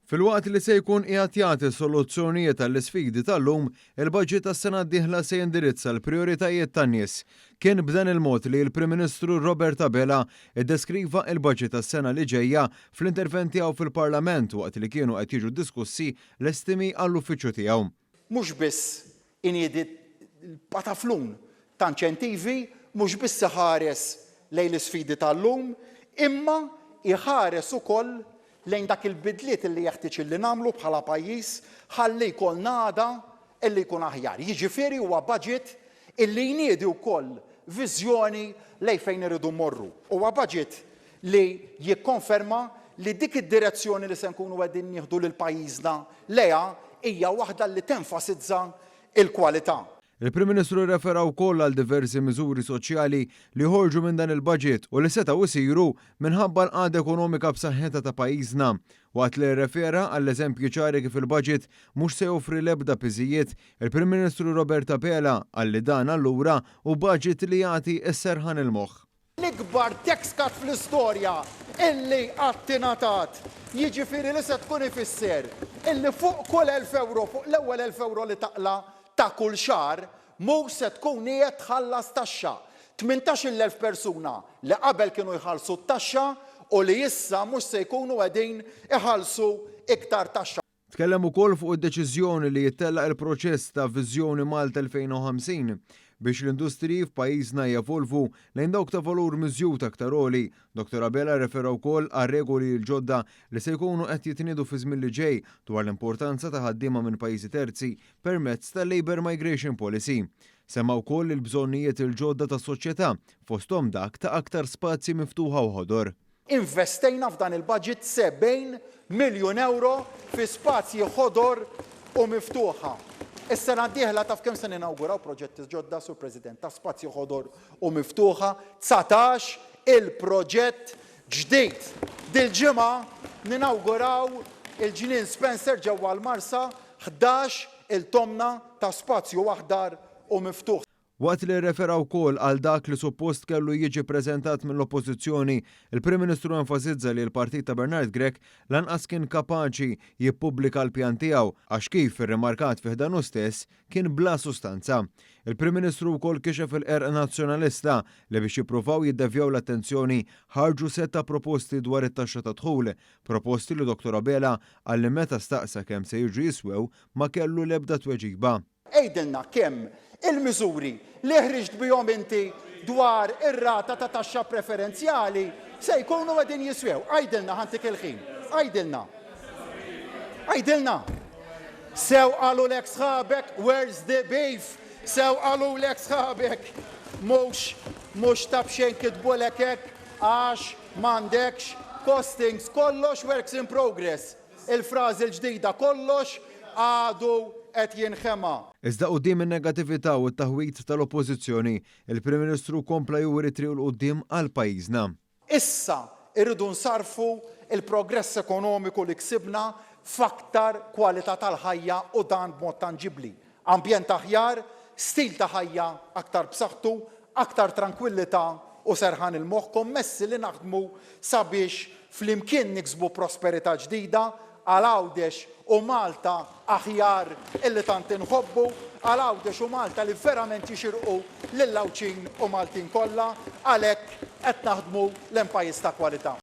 Filwaqt li se jkun qiegħed jagħti soluzzjonijiet għall-isfidi tal-lum, il-baġġett tas-sena d-dieħla se jindirizza l-prijoritajiet tan-nies. Kien b'dan il-mod li l-Prim Ministru Robert Abela iddeskriva l-baġġett tas-sena li ġejja fl-intervent tiegħu fil-Parlament waqt li kienu qed jiġu diskussi l-estimi għall-uffiċċju tiegħu. Mhux biss iniedi pataflun ta' inċentivi, mhux biss iħares lejn l-isfidi tal-lum, imma iħares ukoll lejn dak il-bidliet li jeħtieġ li nagħmlu bħala pajjiż ħalli jkollna għada illi jkun aħjar. Jiġifieri huwa budget illi jniedi wkoll viżjoni lejn fejn iridu mmorru. Huwa budget li jikkonferma li dik id-direzzjoni li se nkunu qegħdin nieħdu lil pajjiżna lejha hija waħda li tenfasizza l-kwalità. Il-Prim Ministru refera wkoll għal diversi miżuri soċjali li ħorġu minn dan il-baġġett u li setgħu jsiru minħabba l-qagħda ekonomika b'saħħitha ta' pajjiżna. Waqt li rrefera għall eżempji ċari kif il-baġġett mhux se joffri l-ebda piżijiet, il-Prim Ministru Robert Abela qal li dan allura hu baġġett li jagħti s-serħan il-moħħ. L-ikbar tax cut fl-istorja illi qatt ingħatat, jiġifieri li se tkun ifisser illi fuq kull 1000 euro, fuq l-ewwel 1000 euro li taqla ta' kull xahar mhux se tkun qiegħed tħallas taxxa. 18,000 persuna li qabel kienu jħallsu t-taxxa u li issa mhux se jkunu qegħdin iħallsu iktar taxxa. Tkellem ukoll fuq id-deċiżjoni li jittellaq il-proċess ta' Viżjoni Malta 2050 biex l-industriji f'pajjiżna jevolvu lejn dawk ta' valur miżjud aktar għoli. Dr. Abela refera wkoll għal regoli l-ġodda li se jkunu qed jitniedu fi żmien li ġej dwar l-importanza ta' ħaddiema minn pajjiżi terzi permezz tal-Labour Migration Policy. Semma wkoll il-bżonnijiet il-ġodda tas-soċjetà fosthom dak ta' aktar spazji miftuħa u ħodor. Investejna f'dan il-budget 70 miljun euro fi spazji ħodor u miftuħa. Is-sena d-dieħla taf kemm se ninawguraw proġetti ġodda, Sur President, ta' spazji ħodor u miftuħa, 19 il-proġett ġdid. Dil-ġimgħa ninawguraw il-ġnien Spencer ġewwa l-Marsa, 11 il-tomna ta' spazju aħdar u miftuħ. Waqt li refera wkoll għal dak li suppost kellu jiġi preżentat mill-Oppożizzjoni, il-Prim Ministru enfasizza li l-Partit ta' Bernard Grech lanqas kien kapaċi jippubblika l-pjan tiegħu għax kif irrimarkat fih dan stess kien bla sustanza. Il-Prim Ministru wkoll kixef il-qerq nazzjonalista li biex jippruvaw jiddevjaw l-attenzjoni ħarġu setta proposti dwar it-taxxa ta' dħul, proposti li Dr. Abela għalli meta staqsa kemm se jiġu jiswew ma kellu l-ebda tweġiba. Ejdilna kemm il-miżuri li ħriġt bihom inti dwar ir-rata ta' taxxa preferenzjali se jkunu qegħdin jiswew. Għajdilna ħantik il-ħin. Għajdilna. Sew qalu lek sħabek, where's the beef? Sew qalu lek sħabek. Mhux ta' bxejn kitbulek hekk għax m'għandekx costings, kollox works in progress. Il-frażi l-ġdida kollox għadu qed jinħema. Iżda quddiem in-negattività u t-taħwit tal-Oppożizzjoni, il-Prim Ministru kompla juri triq l qudiem għal pajjiżna. Issa irridu nsarfu il-progress ekonomiku li ksibna f'aktar kwalità tal-ħajja u dan b'mod tanġibbli. Ambjent aħjar, stil ta' ħajja aktar b'saħħtu, aktar tranquillità u serħan il-moħħ kommessi li naħdmu sabiex flimkien niksbu prosperità ġdida għal Għawdex u Malta aħjar illi tant inħobbu, għal Għawdex u Malta li verament jixirqu lill Lawċin u Maltin kollha, għalhekk qed naħdmu l-pajjiż ta' kwalità.